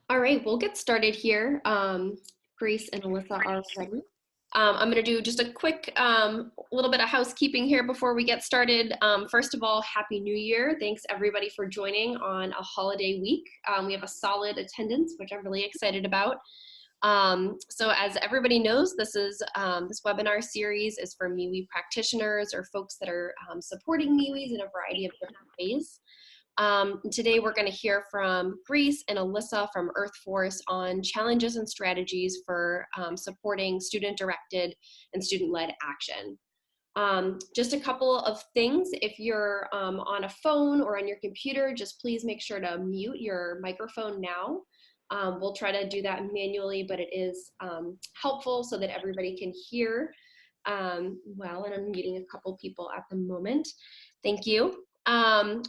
All right, we'll get started here. Grace and Alyssa are ready. I'm going to do just a quick little bit of housekeeping here before we get started. First of all, Happy New Year. Thanks everybody for joining on a holiday week. We have a solid attendance, which I'm really excited about. So as everybody knows, this webinar series is for MWEE practitioners or folks that are supporting MWEEs in a variety of different ways. Today we're going to hear from Grace and Alyssa from EarthForce on challenges and strategies for supporting student-directed and student-led action. Just a couple of things. If you're on a phone or on your computer, just please make sure to mute your microphone now. We'll try to do that manually, but it is helpful so that everybody can hear well, and I'm muting a couple people at the moment. Thank you.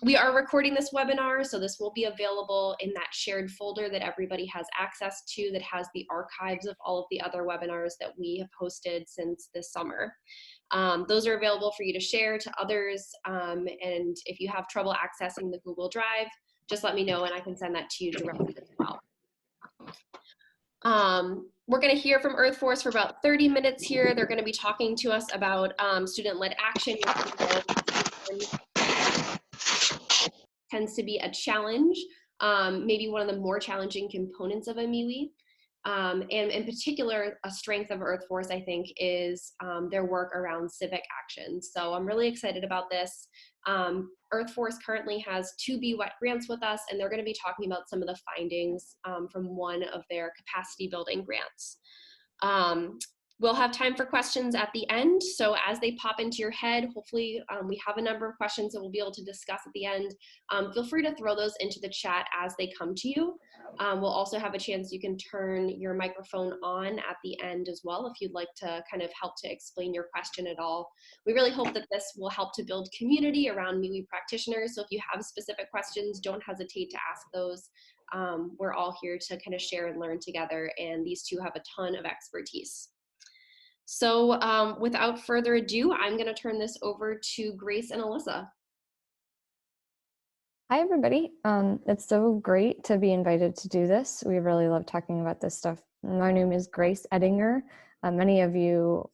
We are recording this webinar, so this will be available in that shared folder that everybody has access to that has the archives of all of the other webinars that we have hosted since this summer. Those are available for you to share to others, and if you have trouble accessing the Google Drive, just let me know and I can send that to you directly as well. We're going to hear from EarthForce for about 30 minutes here. They're going to be talking to us about student-led action. Tends to be a challenge, maybe one of the more challenging components of a MWEE. And in particular, a strength of EarthForce, I think, is their work around civic action. So I'm really excited about this. EarthForce currently has 2 BWET grants with us, and they're going to be talking about some of the findings from one of their capacity building grants. We'll have time for questions at the end, so as they pop into your head, hopefully we have a number of questions that we'll be able to discuss at the end. Feel free to throw those into the chat as they come to you. We'll also have a chance you can turn your microphone on at the end as well if you'd like to kind of help to explain your question at all. We really hope that this will help to build community around MWEE practitioners, so if you have specific questions, don't hesitate to ask those. We're all here to kind of share and learn together, and these two have a ton of expertise. So without further ado, I'm going to turn this over to Grace and Alyssa. Hi, everybody. It's so great to be invited to do this. We really love talking about this stuff. My name is Grace Edinger. Many of you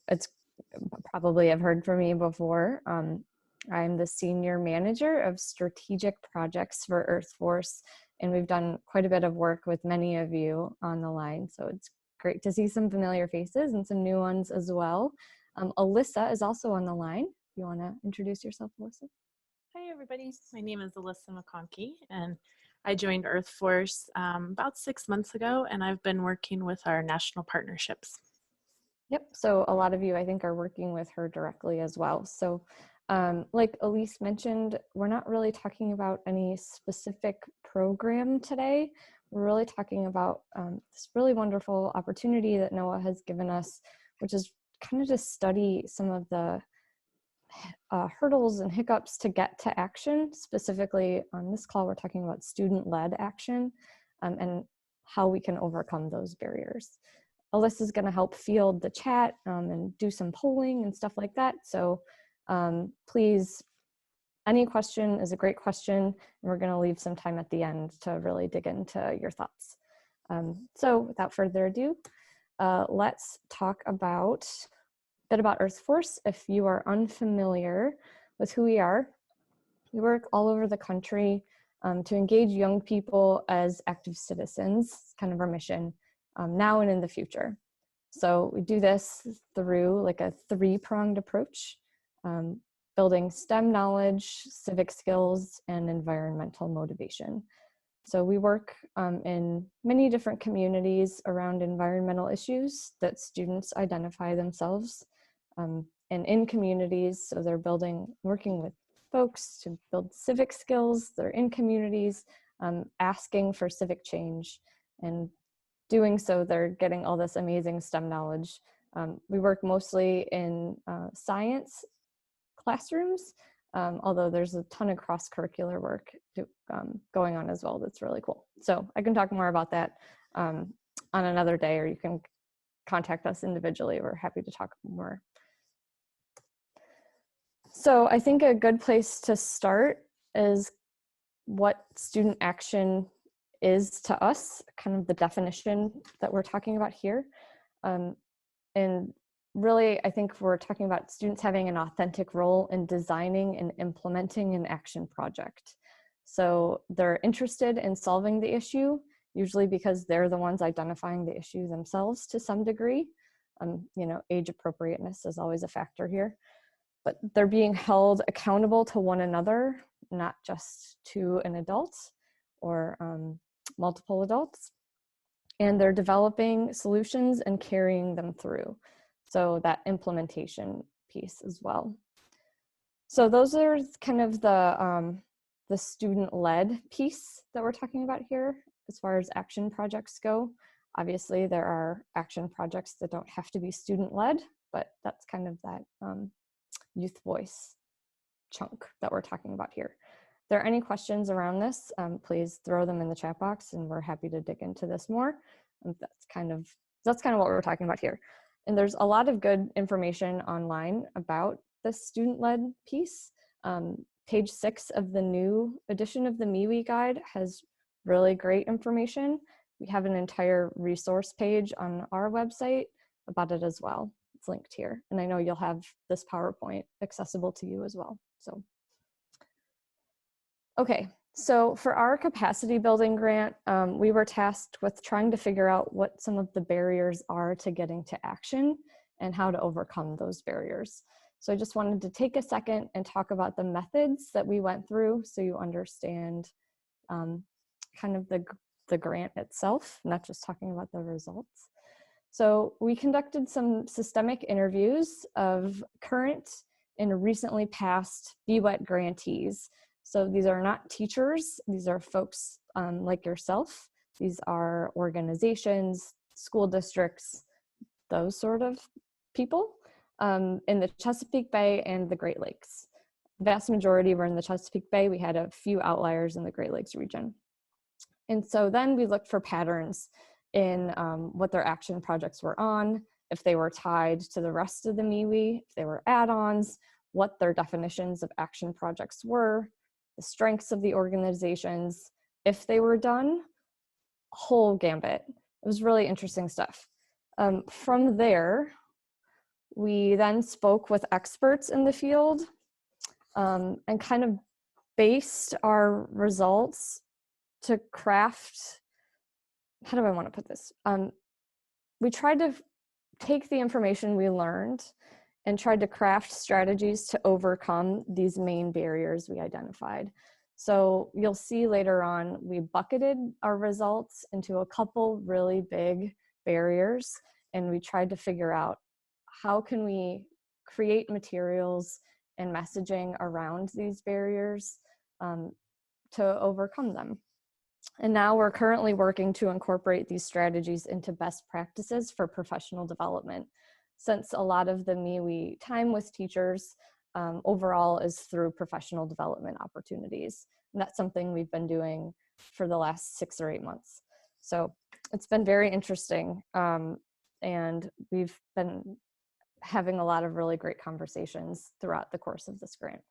probably have heard from me before. I'm the Senior Manager of Strategic Projects for EarthForce, and we've done quite a bit of work with many of you on the line, so it's great to see some familiar faces and some new ones as well. Alyssa is also on the line. You want to introduce yourself, Alyssa? Hi, everybody. My name is Alyssa McConkey, and I joined EarthForce about 6 months ago, and I've been working with our national partnerships. Yep. So a lot of you, I think, are working with her directly as well. So like Elise mentioned, we're not really talking about any specific program today. We're really talking about this really wonderful opportunity that NOAA has given us, which is kind of to study some of the hurdles and hiccups to get to action. Specifically on this call, we're talking about student-led action and how we can overcome those barriers. Alyssa is going to help field the chat and do some polling and stuff like that. So please, any question is a great question, and we're going to leave some time at the end to really dig into your thoughts. So without further ado, let's talk a bit about EarthForce. If you are unfamiliar with who we are, we work all over the country to engage young people as active citizens. It's kind of our mission now and in the future. So we do this through like a 3-pronged approach. Building STEM knowledge, civic skills, and environmental motivation. So we work in many different communities around environmental issues that students identify themselves, and in communities, so they're working with folks to build civic skills. They're in communities asking for civic change, and doing so, they're getting all this amazing STEM knowledge. We work mostly in science classrooms, although there's a ton of cross-curricular work going on as well that's really cool. So I can talk more about that on another day, or you can contact us individually. We're happy to talk more. So I think a good place to start is what student action is to us, kind of the definition that we're talking about here. And really, I think we're talking about students having an authentic role in designing and implementing an action project. So they're interested in solving the issue, usually because they're the ones identifying the issue themselves to some degree. You know, age appropriateness is always a factor here. But they're being held accountable to one another, not just to an adult or multiple adults. And they're developing solutions and carrying them through. So that implementation piece as well. So those are kind of the student-led piece that we're talking about here as far as action projects go. Obviously, there are action projects that don't have to be student-led, but that's kind of that youth voice chunk that we're talking about here. If there are any questions around this, please throw them in the chat box and we're happy to dig into this more. That's kind of what we're talking about here. And there's a lot of good information online about the student-led piece. Page 6 of the new edition of the MWEE guide has really great information. We have an entire resource page on our website about it as well. It's linked here. And I know you'll have this PowerPoint accessible to you as well. So, okay. So for our capacity building grant, we were tasked with trying to figure out what some of the barriers are to getting to action and how to overcome those barriers. So I just wanted to take a second and talk about the methods that we went through so you understand kind of the grant itself, not just talking about the results. So we conducted some systemic interviews of current and recently passed BWET grantees. So these are not teachers, these are folks like yourself. These are organizations, school districts, those sort of people in the Chesapeake Bay and the Great Lakes. The vast majority were in the Chesapeake Bay. We had a few outliers in the Great Lakes region. And so then we looked for patterns in what their action projects were on, if they were tied to the rest of the MWEE, if they were add-ons, what their definitions of action projects were, the strengths of the organizations, if they were done, whole gambit. It was really interesting stuff. From there, we then spoke with experts in the field and kind of based our results to craft, how do I want to put this? We tried to take the information we learned and tried to craft strategies to overcome these main barriers we identified. So you'll see later on, we bucketed our results into a couple really big barriers, and we tried to figure out how can we create materials and messaging around these barriers to overcome them. And now we're currently working to incorporate these strategies into best practices for professional development. Since a lot of the MWEE time with teachers overall is through professional development opportunities. And that's something we've been doing for the last 6 or 8 months. So it's been very interesting. And we've been having a lot of really great conversations throughout the course of this grant.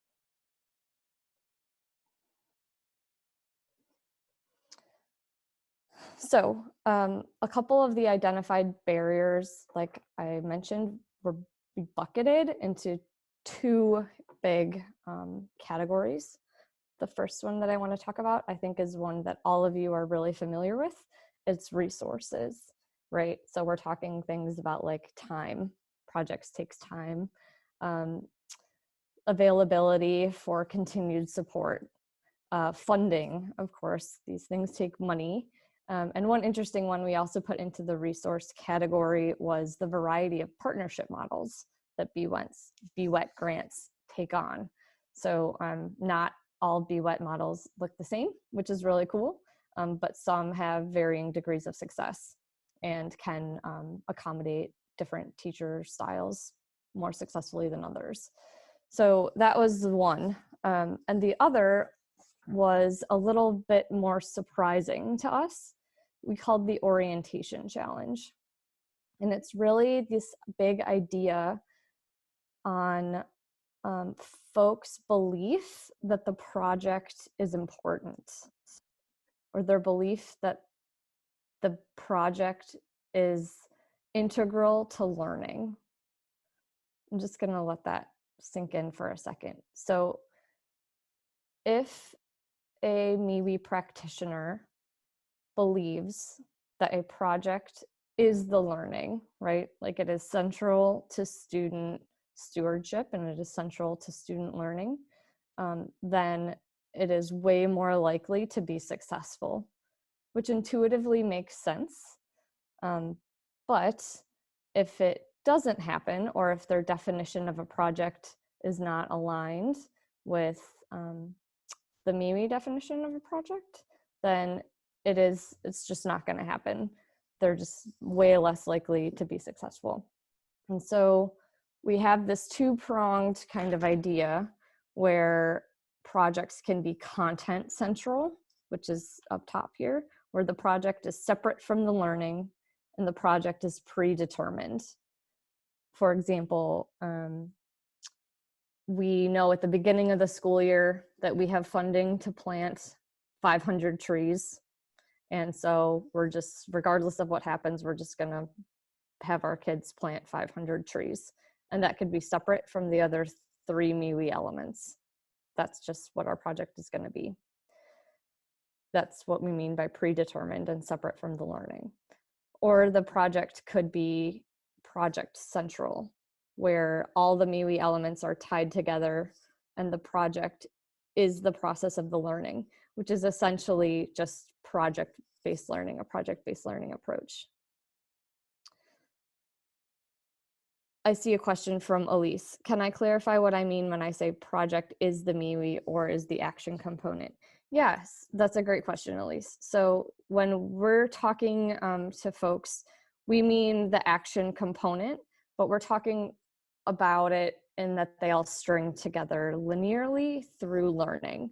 So a couple of the identified barriers, like I mentioned, were bucketed into 2 big categories. The first one that I want to talk about, I think, is one that all of you are really familiar with. It's resources, right? So we're talking things about like time. Projects takes time. Availability for continued support. Funding, of course, these things take money. And one interesting one we also put into the resource category was the variety of partnership models that BWET grants take on. So not all BWET models look the same, which is really cool, but some have varying degrees of success and can accommodate different teacher styles more successfully than others. So that was one. And the other was a little bit more surprising to us. We called the orientation challenge. And it's really this big idea on folks' belief that the project is important. or their belief that the project is integral to learning. I'm just going to let that sink in for a second. So if a MWEE practitioner believes that a project is the learning, right? Like it is central to student stewardship and it is central to student learning, then it is way more likely to be successful, which intuitively makes sense. But if it doesn't happen, or if their definition of a project is not aligned with the MWEE definition of a project, then it's just not going to happen. They're just way less likely to be successful. And so we have this two-pronged kind of idea where projects can be content central, which is up top here, where the project is separate from the learning and the project is predetermined. For example, we know at the beginning of the school year that we have funding to plant 500 trees. And so we're just, regardless of what happens, we're just gonna have our kids plant 500 trees. And that could be separate from the other 3 MWEE elements. That's just what our project is gonna be. That's what we mean by predetermined and separate from the learning. Or the project could be project central, where all the MWEE elements are tied together and the project is the process of the learning, which is essentially just project-based learning, a project-based learning approach. I see a question from Elise. Can I clarify what I mean when I say project is the MWEE or is the action component? Yes, that's a great question, Elise. So when we're talking to folks, we mean the action component, but we're talking about it in that they all string together linearly through learning.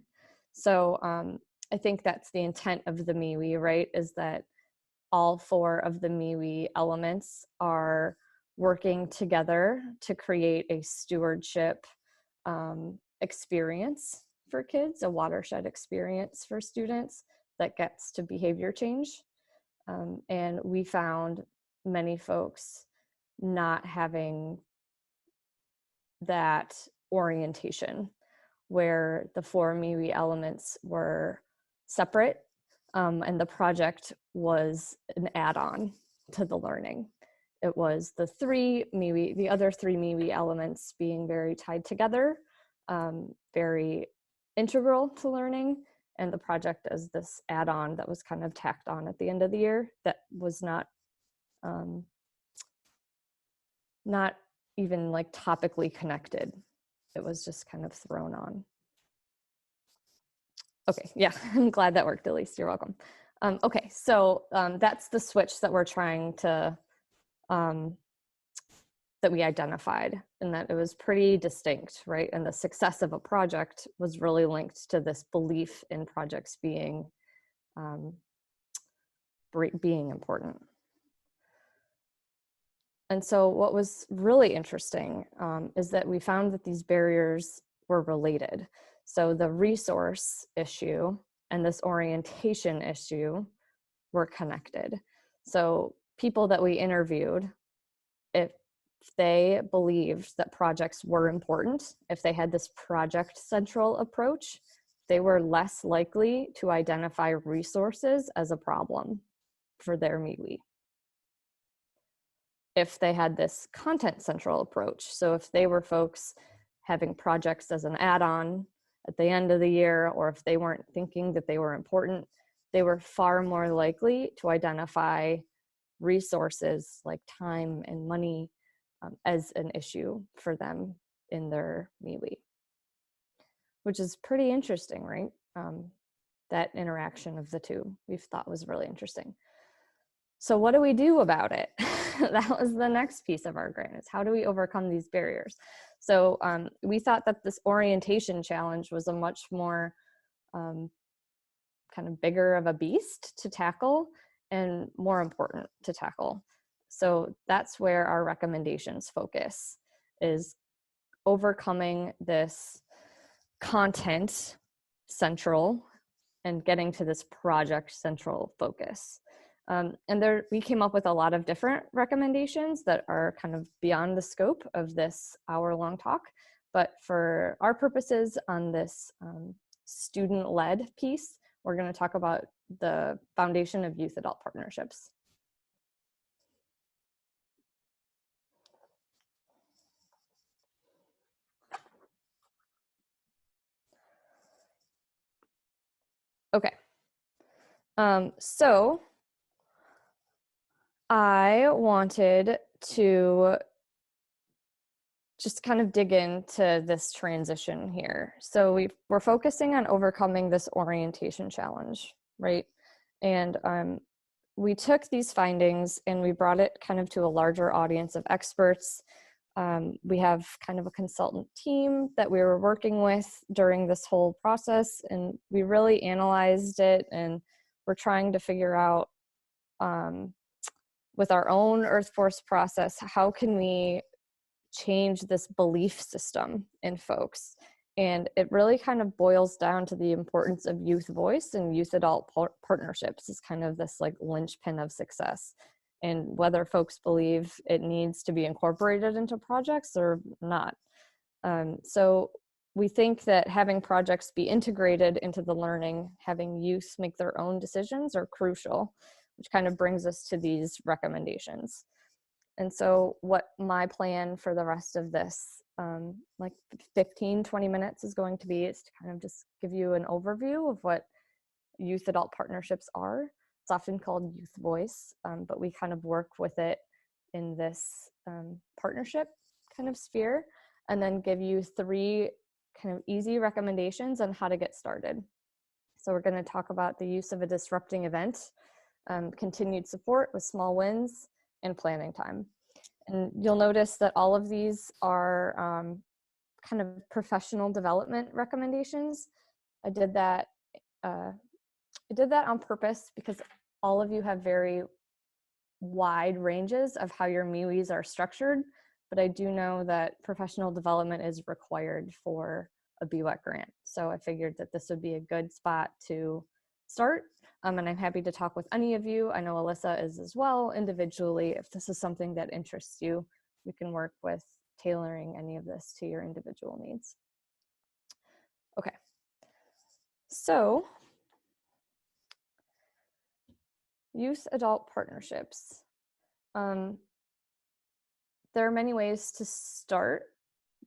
So I think that's the intent of the MWEE, right? Is that all 4 of the MWEE elements are working together to create a stewardship experience for kids, a watershed experience for students that gets to behavior change. And we found many folks not having that orientation, where the 4 MWEE elements were separate and the project was an add-on to the learning. It was the other 3 MWEE elements being very tied together, very integral to learning, and the project as this add-on that was kind of tacked on at the end of the year that was not even like topically connected. It was just kind of thrown on. Okay, yeah, I'm glad that worked, Elise. You're welcome. Okay, so that's the switch that we're trying to, that we identified, and that it was pretty distinct, right? And the success of a project was really linked to this belief in projects being important. And so what was really interesting is that we found that these barriers were related. So the resource issue and this orientation issue were connected. So people that we interviewed, if they believed that projects were important, if they had this project central approach, they were less likely to identify resources as a problem for their MWEE. If they had this content central approach, so if they were folks having projects as an add-on at the end of the year, or if they weren't thinking that they were important, they were far more likely to identify resources like time and money as an issue for them in their MWEE, which is pretty interesting, right? That interaction of the two we've thought was really interesting. So what do we do about it? That was the next piece of our grant, is how do we overcome these barriers? So we thought that this orientation challenge was a much more kind of bigger of a beast to tackle and more important to tackle. So that's where our recommendations focus, is overcoming this content central and getting to this project central focus. And there, we came up with a lot of different recommendations that are kind of beyond the scope of this hour-long talk. But for our purposes on this student-led piece, we're going to talk about the foundation of youth-adult partnerships. Okay, so I wanted to just kind of dig into this transition here. So we're focusing on overcoming this orientation challenge, right? And we took these findings and we brought it kind of to a larger audience of experts. We have kind of a consultant team that we were working with during this whole process, and we really analyzed it, and we're trying to figure out with our own Earth Force process, how can we change this belief system in folks? And it really kind of boils down to the importance of youth voice and youth adult partnerships is kind of this like linchpin of success. And whether folks believe it needs to be incorporated into projects or not. So we think that having projects be integrated into the learning, having youth make their own decisions are crucial, which kind of brings us to these recommendations. And so what my plan for the rest of this, like 15, 20 minutes is going to be is to kind of just give you an overview of what youth adult partnerships are. It's often called youth voice, but we kind of work with it in this partnership kind of sphere, and then give you 3 kind of easy recommendations on how to get started. So we're going to talk about the use of a disrupting event, continued support with small wins, and planning time. And you'll notice that all of these are kind of professional development recommendations. I did that on purpose because all of you have very wide ranges of how your MWEEs are structured, but I do know that professional development is required for a BWEC grant. So I figured that this would be a good spot to start. And I'm happy to talk with any of you. I know Alyssa is as well individually. If this is something that interests you, we can work with tailoring any of this to your individual needs. Okay, so youth adult partnerships. There are many ways to start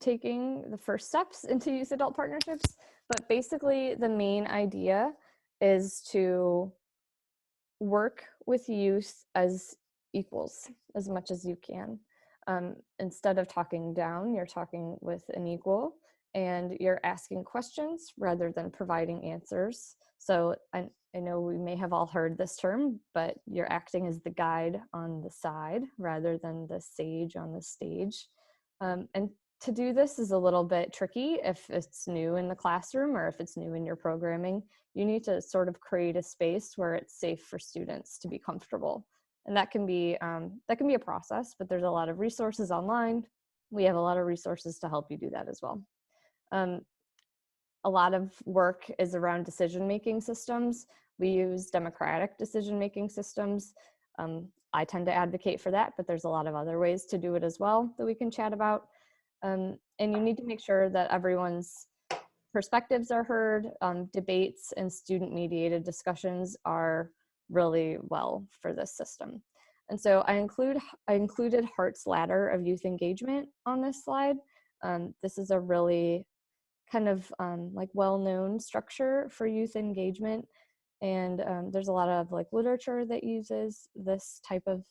taking the first steps into youth adult partnerships, but basically the main idea is to work with youth as equals as much as you can. Instead of talking down, you're talking with an equal, and you're asking questions rather than providing answers. So I know we may have all heard this term, but you're acting as the guide on the side rather than the sage on the stage. And to do this is a little bit tricky if it's new in the classroom or if it's new in your programming. You need to sort of create a space where it's safe for students to be comfortable. And that can be a process, but there's a lot of resources online. We have a lot of resources to help you do that as well. A lot of work is around decision-making systems. We use democratic decision-making systems. I tend to advocate for that, but there's a lot of other ways to do it as well that we can chat about. And you need to make sure that everyone's perspectives are heard. Debates and student-mediated discussions are really well for this system. And so I included Hart's ladder of youth engagement on this slide. This is a really kind of like well-known structure for youth engagement. And there's a lot of like literature that uses this type of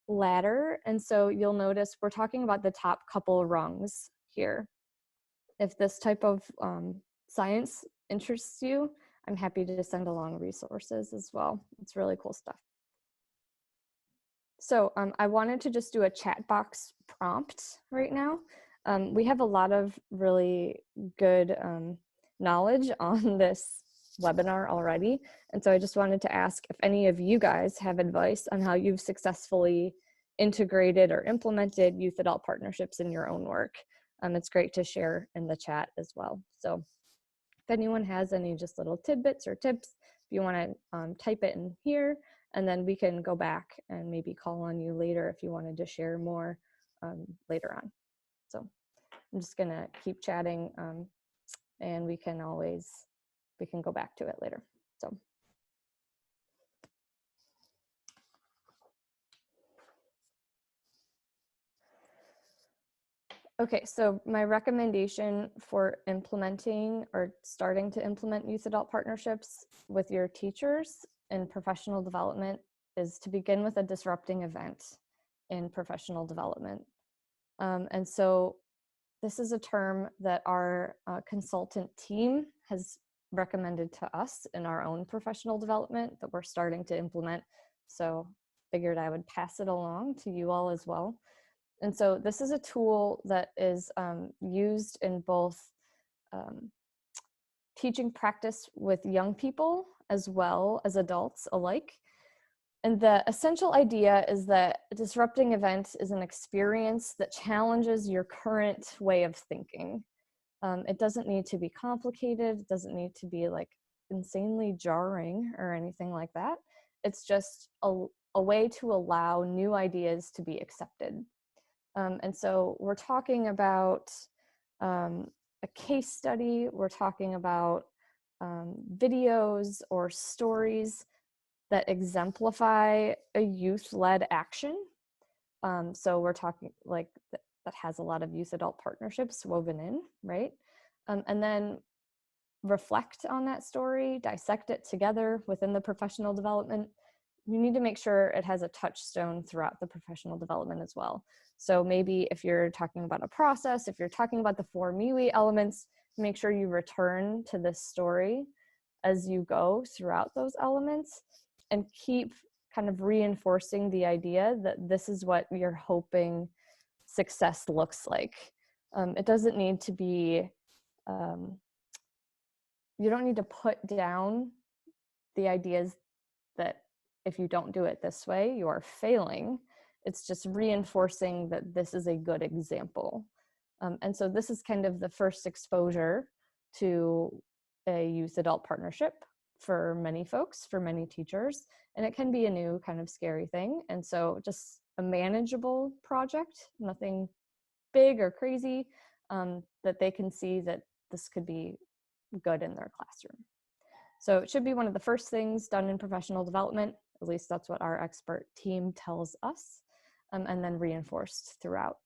ladder. And so you'll notice we're talking about the top couple rungs here. If this type of science interests you, I'm happy to send along resources as well. It's really cool stuff. So I wanted to just do a chat box prompt right now. We have a lot of really good knowledge on this webinar already. And so I just wanted to ask if any of you guys have advice on how you've successfully integrated or implemented youth adult partnerships in your own work. It's great to share in the chat as well. So If anyone has any just little tidbits or tips, if you want to type it in here, and then we can go back and maybe call on you later if you wanted to share more later on. So I'm just gonna keep chatting, and we can go back to it later. So. Okay, so my recommendation for implementing or starting to implement youth adult partnerships with your teachers in professional development is to begin with a disrupting event in professional development. And so this is a term that our consultant team has recommended to us in our own professional development that we're starting to implement. So figured I would pass it along to you all as well. And so this is a tool that is used in both teaching practice with young people as well as adults alike. And the essential idea is that a disrupting event is an experience that challenges your current way of thinking. It doesn't need to be complicated. It doesn't need to be like insanely jarring or anything like that. It's just a way to allow new ideas to be accepted. And so we're talking about a case study, we're talking about videos or stories that exemplify a youth-led action. So we're talking like that has a lot of youth adult partnerships woven in, right? And then reflect on that story, dissect it together within the professional development. You need to make sure it has a touchstone throughout the professional development as well. So maybe if you're talking about a process, if you're talking about the 4 MWEE elements, make sure you return to this story as you go throughout those elements and keep kind of reinforcing the idea that this is what you're hoping success looks like. It doesn't need to be, you don't need to put down the ideas that if you don't do it this way, you are failing. It's just reinforcing that this is a good example. And so this is kind of the first exposure to a youth adult partnership for many folks, for many teachers, and it can be a new kind of scary thing. And so just a manageable project, nothing big or crazy, that they can see that this could be good in their classroom. So it should be one of the first things done in professional development. At least that's what our expert team tells us, and then reinforced throughout.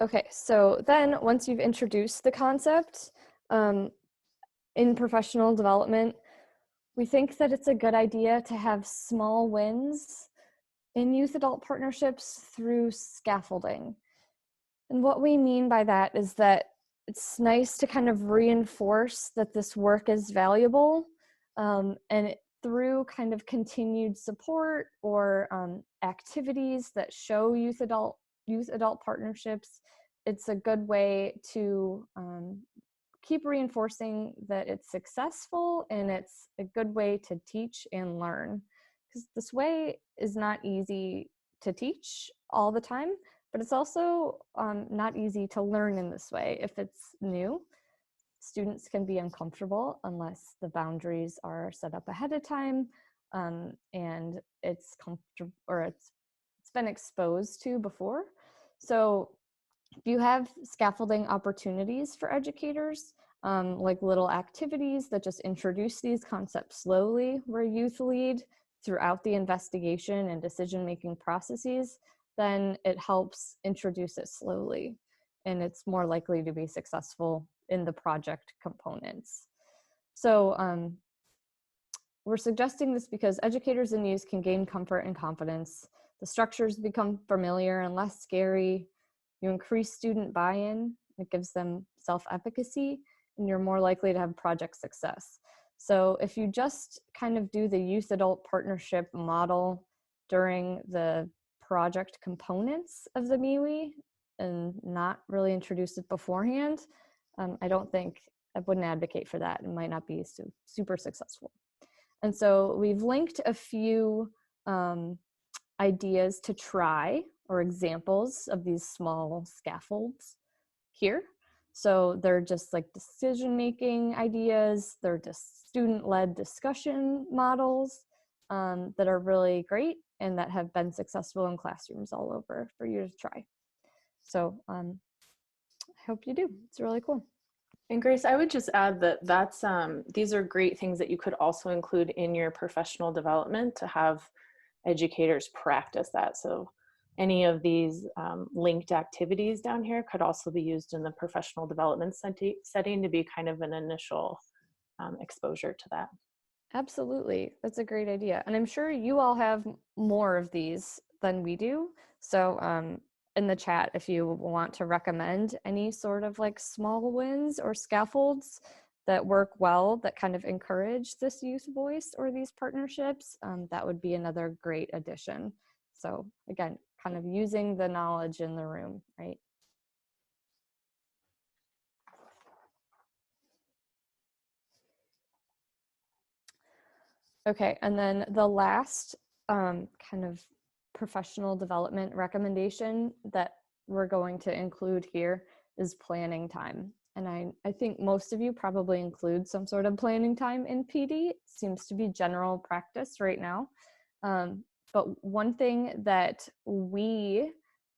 Okay, so then once you've introduced the concept in professional development, we think that it's a good idea to have small wins in youth adult partnerships through scaffolding. And what we mean by that is that it's nice to kind of reinforce that this work is valuable, and through kind of continued support or activities that show youth adult partnerships, it's a good way to keep reinforcing that it's successful, and it's a good way to teach and learn. Because this way is not easy to teach all the time, but it's also not easy to learn in this way. If it's new, students can be uncomfortable unless the boundaries are set up ahead of time, and it's comfortable or it's been exposed to before. So if you have scaffolding opportunities for educators, like little activities that just introduce these concepts slowly, where youth lead throughout the investigation and decision-making processes, then it helps introduce it slowly, and it's more likely to be successful in the project components. So we're suggesting this because educators and youth can gain comfort and confidence. The structures become familiar and less scary. You increase student buy-in, it gives them self-efficacy, and you're more likely to have project success. So if you just kind of do the youth adult partnership model during the project components of the MWEE and not really introduce it beforehand, I wouldn't advocate for that. It might not be super successful. And so we've linked a few ideas to try or examples of these small scaffolds here. So they're just like decision-making ideas. They're just student-led discussion models that are really great and that have been successful in classrooms all over for you to try. So I hope you do. It's really cool. And Grace, I would just add that these are great things that you could also include in your professional development to have educators practice that. So any of these linked activities down here could also be used in the professional development setting to be kind of an initial exposure to that. Absolutely. That's a great idea. And I'm sure you all have more of these than we do. So in the chat, if you want to recommend any sort of like small wins or scaffolds that work well, that kind of encourage this youth voice or these partnerships, that would be another great addition. So again, kind of using the knowledge in the room, right? Okay, and then the last kind of professional development recommendation that we're going to include here is planning time. And I think most of you probably include some sort of planning time in PD. It seems to be general practice right now. But one thing that we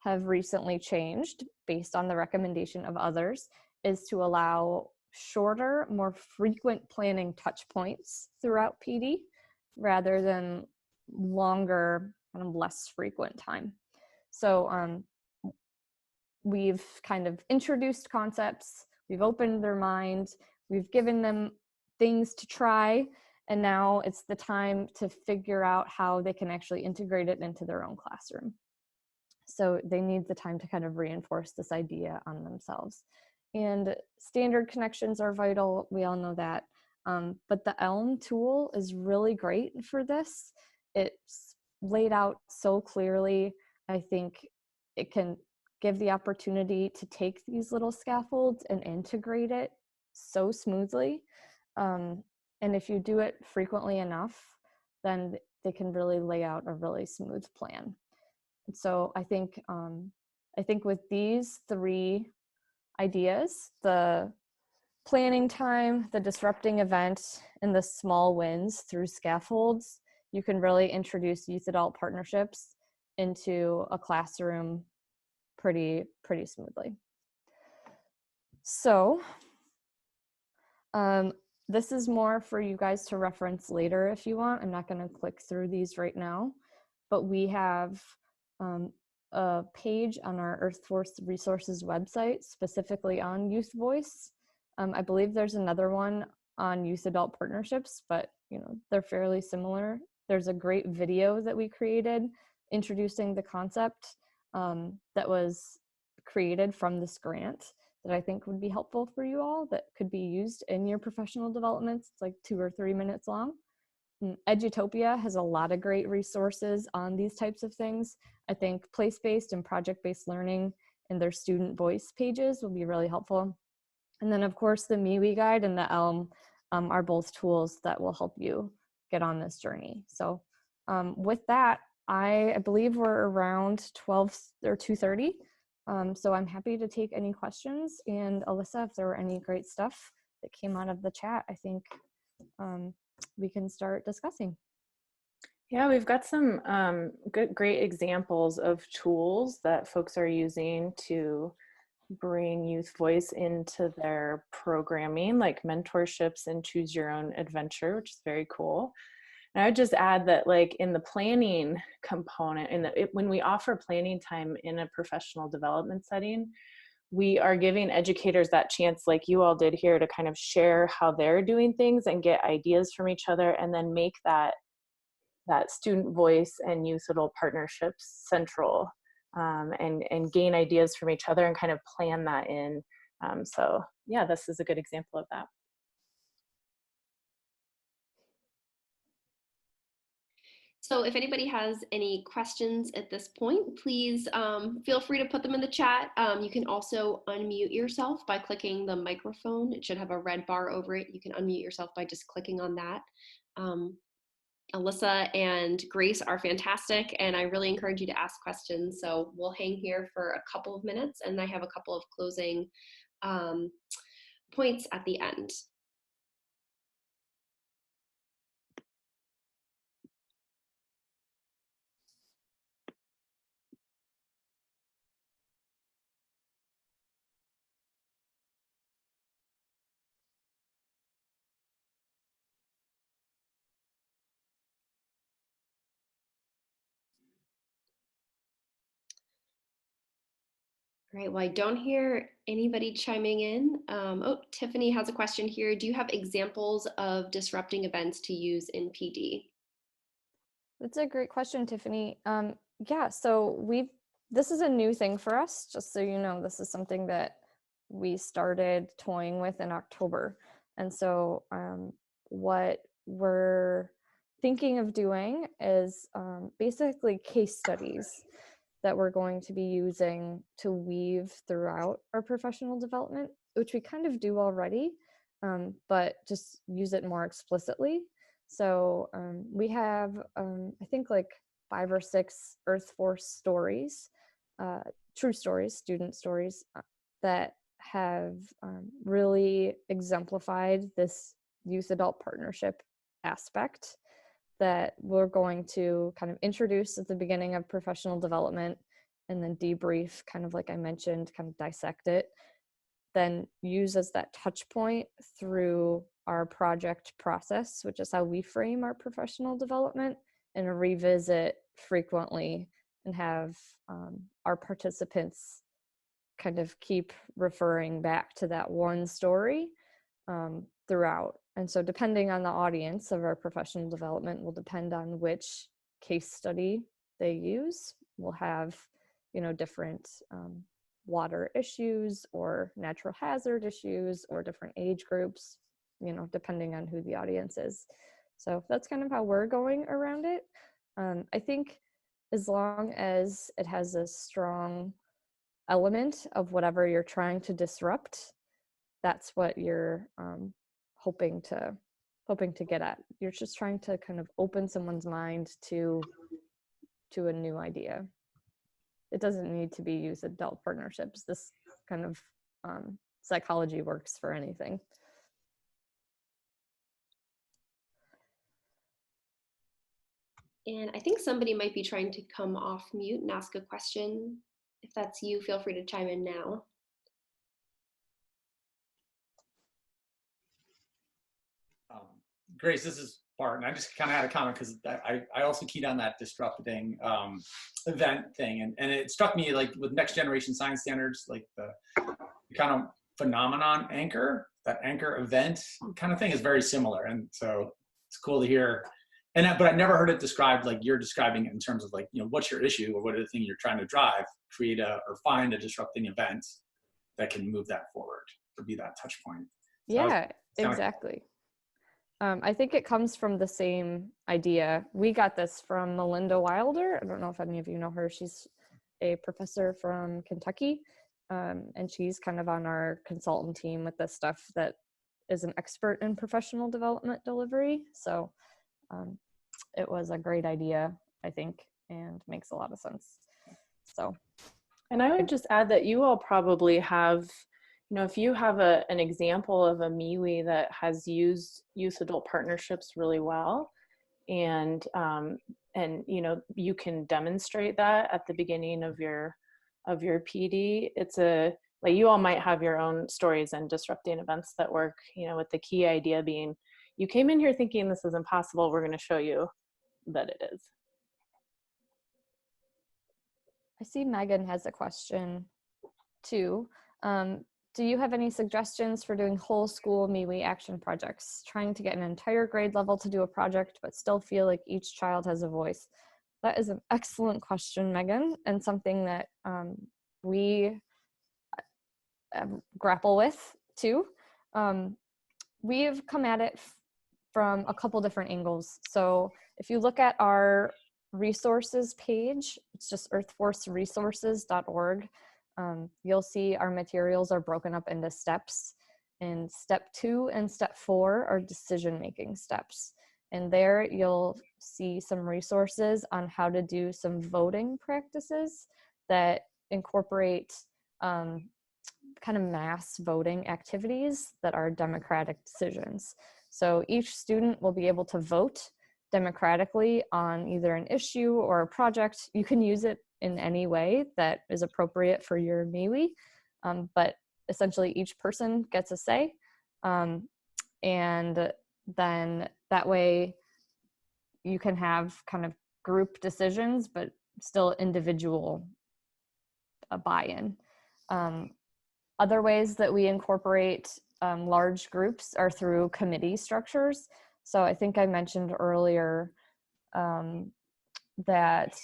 have recently changed based on the recommendation of others is to allow shorter, more frequent planning touch points throughout PD rather than longer, kind of less frequent time. So we've kind of introduced concepts, we've opened their mind, we've given them things to try, and now it's the time to figure out how they can actually integrate it into their own classroom. So they need the time to kind of reinforce this idea on themselves. And standard connections are vital, we all know that. But the ELM tool is really great for this. It's laid out so clearly. I think it can give the opportunity to take these little scaffolds and integrate it so smoothly. And if you do it frequently enough, then they can really lay out a really smooth plan. And so I think with these three ideas, the planning time, the disrupting event, and the small wins through scaffolds, you can really introduce youth adult partnerships into a classroom pretty smoothly. So this is more for you guys to reference later if you want. I'm not going to click through these right now, but we have a page on our Earth Force Resources website specifically on youth voice. I believe there's another one on youth adult partnerships, but you know, they're fairly similar. There's a great video that we created introducing the concept that was created from this grant that I think would be helpful for you all, that could be used in your professional developments. It's like 2 or 3 minutes long. Edutopia has a lot of great resources on these types of things. I think place-based and project-based learning and their student voice pages will be really helpful. And then of course the MWEE guide and the ELM are both tools that will help you get on this journey. So with that, I believe we're around 12 or 2:30. So I'm happy to take any questions. And Alyssa, if there were any great stuff that came out of the chat, I think we can start discussing. Yeah, we've got some great examples of tools that folks are using to bring youth voice into their programming, like mentorships and choose your own adventure, which is very cool. And I would just add that, like, in the planning component, when we offer planning time in a professional development setting, we are giving educators that chance, like you all did here, to kind of share how they're doing things and get ideas from each other, and then make that student voice and youth adult partnerships central, and gain ideas from each other and kind of plan that in. So yeah, this is a good example of that. So if anybody has any questions at this point, please feel free to put them in the chat. You can also unmute yourself by clicking the microphone. It should have a red bar over it. You can unmute yourself by just clicking on that. Alyssa and Grace are fantastic, and I really encourage you to ask questions. So we'll hang here for a couple of minutes, and I have a couple of closing points at the end. All right, well, I don't hear anybody chiming in. Oh, Tiffany has a question here. Do you have examples of disrupting events to use in PD? That's a great question, Tiffany. Yeah, so this is a new thing for us, just so you know. This is something that we started toying with in October. And so what we're thinking of doing is basically case studies that we're going to be using to weave throughout our professional development, which we kind of do already, but just use it more explicitly. So we have, I think, like 5 or 6 Earth Force stories, true stories, student stories, that have really exemplified this youth adult partnership aspect that we're going to kind of introduce at the beginning of professional development, and then debrief, kind of like I mentioned, kind of dissect it, then use as that touch point through our project process, which is how we frame our professional development, and revisit frequently and have our participants kind of keep referring back to that one story throughout. And so depending on the audience of our professional development will depend on which case study they use. We'll have, different water issues or natural hazard issues or different age groups, depending on who the audience is. So that's kind of how we're going around it. I think as long as it has a strong element of whatever you're trying to disrupt, that's what you're hoping to get at. You're just trying to kind of open someone's mind to a new idea. It doesn't need to be youth adult partnerships. This kind of psychology works for anything. And I think somebody might be trying to come off mute and ask a question. If that's you, feel free to chime in now. Grace, this is Bart, and I just kind of had a comment because I also keyed on that disrupting event thing, and it struck me like with next generation science standards, like the kind of phenomenon anchor, that anchor event kind of thing is very similar, and so it's cool to hear. But I never heard it described like you're describing it in terms of like, what's your issue or what are the things you're trying to drive, create or find a disrupting event that can move that forward or be that touch point. So yeah, exactly. I think it comes from the same idea. We got this from Melinda Wilder. I don't know if any of you know her. She's a professor from Kentucky, and she's kind of on our consultant team with this stuff, that is an expert in professional development delivery. So it was a great idea, I think, and makes a lot of sense. So, and I would just add that you all probably have, if you have an example of a MWEE that has used youth adult partnerships really well, and you can demonstrate that at the beginning of your PD. It's like you all might have your own stories and disrupting events that work, with the key idea being, you came in here thinking this is impossible, we're going to show you that it is. I see Megan has a question too. Do you have any suggestions for doing whole school MWEE action projects? Trying to get an entire grade level to do a project, but still feel like each child has a voice. That is an excellent question, Megan, and something that we grapple with too. We've come at it from a couple different angles. So if you look at our resources page, it's just earthforceresources.org. You'll see our materials are broken up into steps, and step 2 and step 4 are decision-making steps. And there you'll see some resources on how to do some voting practices that incorporate kind of mass voting activities that are democratic decisions. So each student will be able to vote democratically on either an issue or a project. You can use it in any way that is appropriate for your MWEE, but essentially each person gets a say. And then that way you can have kind of group decisions, but still individual buy-in. Other ways that we incorporate large groups are through committee structures. So I think I mentioned earlier that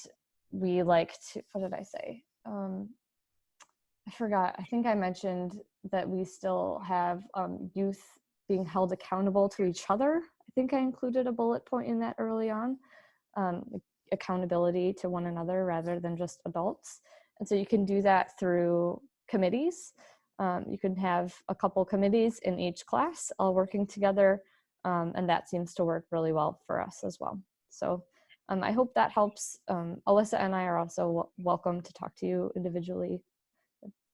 we like to, what did I say? I forgot. I think I mentioned that we still have youth being held accountable to each other. I think I included a bullet point in that early on. Accountability to one another rather than just adults. And so you can do that through committees. You can have a couple committees in each class all working together, and that seems to work really well for us as well. So I hope that helps. Alyssa and I are also welcome to talk to you individually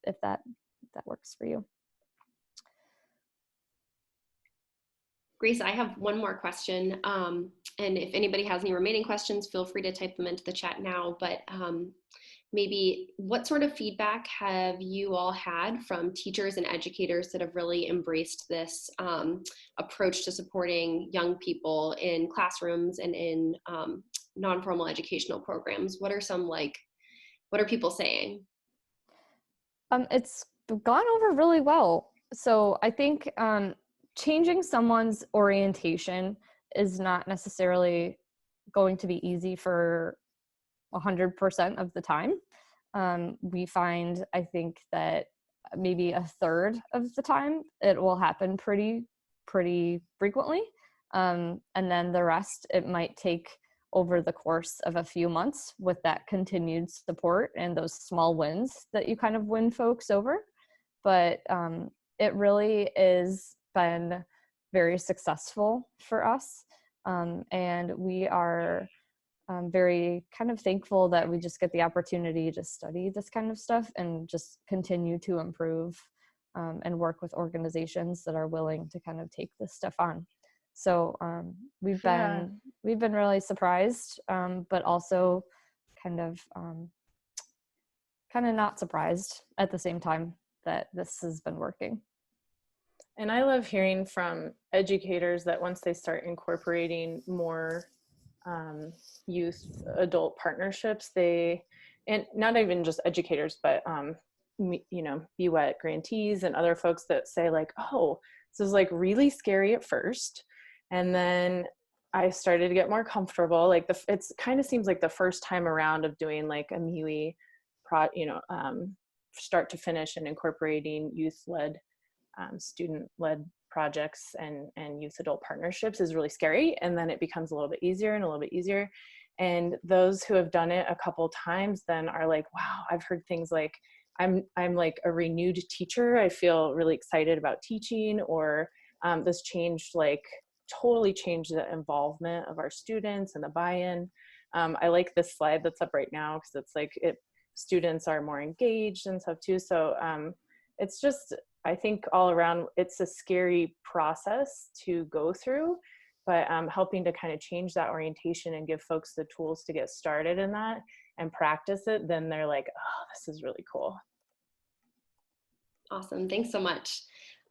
if that works for you. Grace, I have one more question. And if anybody has any remaining questions, feel free to type them into the chat now. But maybe what sort of feedback have you all had from teachers and educators that have really embraced this approach to supporting young people in classrooms and in non-formal educational programs? What are people saying? It's gone over really well. So I think changing someone's orientation is not necessarily going to be easy for 100% of the time. We find, I think, that maybe a third of the time it will happen pretty frequently. And then the rest, it might take over the course of a few months with that continued support and those small wins that you kind of win folks over. But it really has been very successful for us. And we are very kind of thankful that we just get the opportunity to study this kind of stuff and just continue to improve and work with organizations that are willing to kind of take this stuff on. So we've been really surprised, but also kind of not surprised at the same time that this has been working. And I love hearing from educators that once they start incorporating more youth adult partnerships, and not even just educators, but BWET grantees and other folks that say like, oh, this is like really scary at first, and then I started to get more comfortable. Like it's kind of seems like the first time around of doing like a MWEE start to finish and incorporating youth-led, student-led projects and youth adult partnerships is really scary, and then it becomes a little bit easier and a little bit easier. And those who have done it a couple times then are like, wow, I've heard things like I'm like a renewed teacher, I feel really excited about teaching, or this totally changed the involvement of our students and the buy-in. I like this slide that's up right now because it's like students are more engaged and stuff too. So it's just, I think all around, it's a scary process to go through, but helping to kind of change that orientation and give folks the tools to get started in that and practice it, then they're like, oh, this is really cool. Awesome, thanks so much.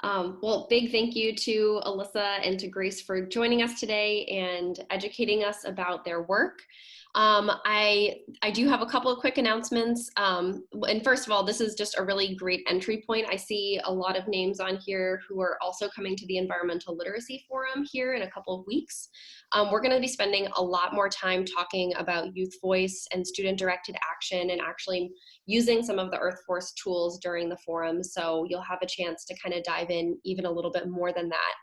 Well, big thank you to Alyssa and to Grace for joining us today and educating us about their work. I do have a couple of quick announcements. And first of all, this is just a really great entry point. I see a lot of names on here who are also coming to the Environmental Literacy Forum here in a couple of weeks. We're going to be spending a lot more time talking about youth voice and student-directed action and actually using some of the Earth Force tools during the forum. So you'll have a chance to kind of dive in even a little bit more than that.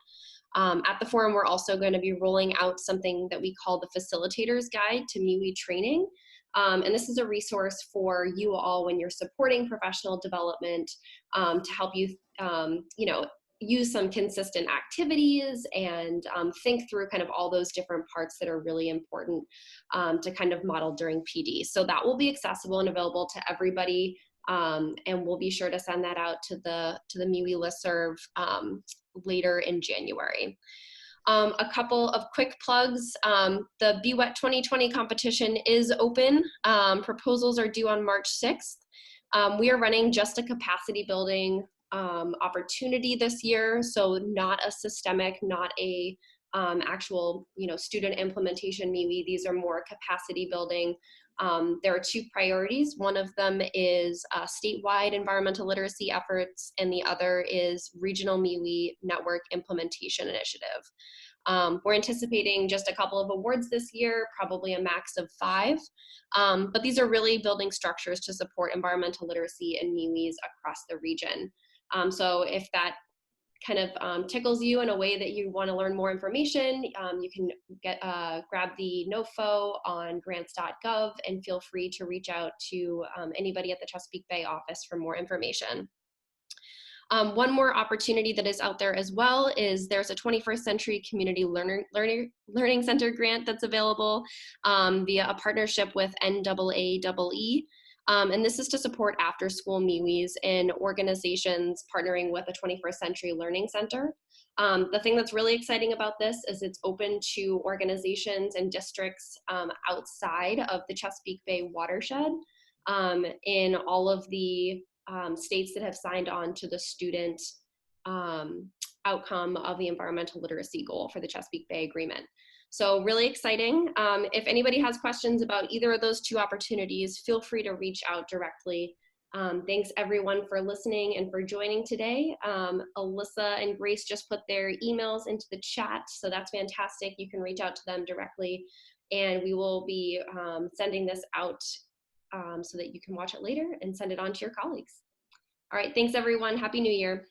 At the forum, we're also going to be rolling out something that we call the Facilitator's Guide to MWEE Training. And this is a resource for you all when you're supporting professional development to help you, use some consistent activities and think through kind of all those different parts that are really important to kind of model during PD. So that will be accessible and available to everybody, and we'll be sure to send that out to the MWEE listserv later in January. A couple of quick plugs. The BWET 2020 competition is open. Proposals are due on March 6th. We are running just a capacity building opportunity this year, so not a systemic, not a actual student implementation MWEE. These are more capacity building. There are two priorities. One of them is statewide environmental literacy efforts, and the other is regional MWEE network implementation initiative. We're anticipating just a couple of awards this year, probably a max of 5, but these are really building structures to support environmental literacy and MWEEs across the region. So if that kind of tickles you in a way that you want to learn more information, you can grab the NOFO on grants.gov and feel free to reach out to anybody at the Chesapeake Bay office for more information. One more opportunity that is out there as well is there's a 21st Century Community Learning Center grant that's available via a partnership with NOAA. And this is to support after-school MWEEs in organizations partnering with a 21st Century Learning Center. The thing that's really exciting about this is it's open to organizations and districts outside of the Chesapeake Bay Watershed in all of the states that have signed on to the student outcome of the environmental literacy goal for the Chesapeake Bay Agreement. So really exciting. If anybody has questions about either of those two opportunities, feel free to reach out directly. Thanks everyone for listening and for joining today. Alyssa and Grace just put their emails into the chat, so that's fantastic. You can reach out to them directly, and we will be sending this out so that you can watch it later and send it on to your colleagues. All right, thanks everyone. Happy New Year.